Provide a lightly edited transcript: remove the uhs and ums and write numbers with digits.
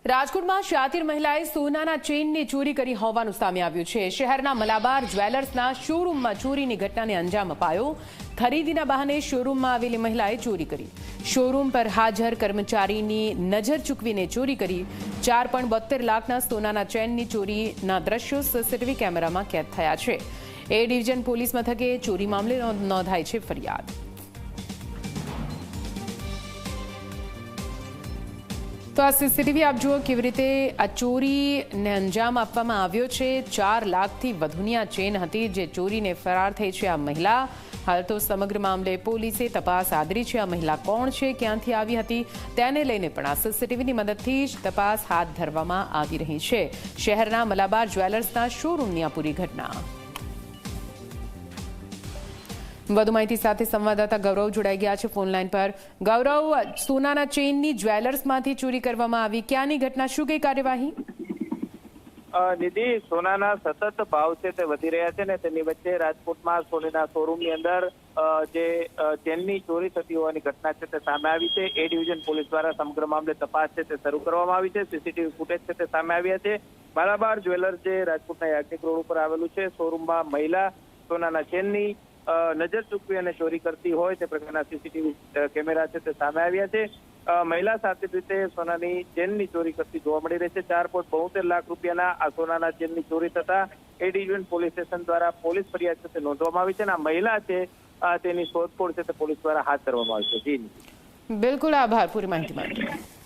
રાજકોટમાં શાતીર મહિલાએ સોનાના ચેઇનની ચોરી કરી હોવાનું સામે આવ્યું છે। શહેરના મલાબાર જ્વેલર્સના શોરૂમમાં ચોરીની ઘટનાને અંજામ અપાયો। ખરીદીના બહાને શોરૂમમાં આવેલી મહિલાએ ચોરી કરી। શોરૂમ પર હાજર કર્મચારીની નજર ચૂકવીને ચોરી કરી। 4.72 લાખના સોનાના ચેઇનની ચોરીના દ્રશ્યો સીસીટીવી કેમેરામાં કેદ થયા છે। એ ડિવિઝન પોલીસ મથકે ચોરી મામલે નોંધાઈ છે ફરિયાદ। तो आ सीसीटीवी आप जुओ केवी रीते आ चोरीने अंजाम आपवामां आव्यो छे। 4 लाखथी वधुनी आ चेन हती जे चोरीने फरार थई छे आ महिला। हाल तो समग्र मामले पोलीसे तपास आदरी छे। आ महिला कोण छे, क्यांथी आवी हती तेने लईने पण आ सीसीटीवीनी मददथी ज तपास हाथ धरवामां आवी रही छे। शहेરના મલાબાર જ્વેલર્સના શોરૂમની આ પૂરી ઘટના। વધુ માહિતી સાથે સંવાદદાતા ગૌરવ જોડાઈ ગયા છે ફોન લાઈન પર। ગૌરવ, સોનાના ચેઇનની જ્વેલર્સમાંથી ચોરી કરવામાં આવી, ક્યાંની ઘટના, શું કઈ કાર્યવાહી? નિધિ, સોનાના સતત ભાવ છે તે વધી રહ્યા છે ને તેની વચ્ચે રાજકોટમાં સોનાના શોરૂમની અંદર જે ચેનની ચોરી થતી હોવાની ઘટના છે તે સામે આવી છે। એ ડિવિઝન પોલીસ દ્વારા સમગ્ર મામલે તપાસ છે તે શરૂ કરવામાં આવી છે। સીસીટીવી ફૂટેજ છે તે સામે આવ્યા છે। મલાબાર જ્વેલર્સ જે રાજકોટના યાજ્ઞિક રોડ ઉપર આવેલું છે, શોરૂમમાં મહિલા સોનાના ચેનની નજર ચૂકવી અને ચોરી કરતી હોય તે પ્રકારના સીસીટીવી કેમેરા છે તે સામે આવ્યા છે। મહિલા સાથે રીતે સોનાની ચેનની ચોરી કરતી જોવા મળી રહી છે। 4.72 લાખ રૂપિયાના આ સોનાના ચેનની ચોરી થતા એ ડિવિઝન પોલીસ સ્ટેશન દ્વારા પોલીસ ફરિયાદ છે તે નોંધવામાં આવી છે અને આ મહિલા છે તેની શોધખોળ છે તે પોલીસ દ્વારા હાથ ધરવામાં આવી છે। જી બિલકુલ, આભાર પૂરી માહિતી માટે।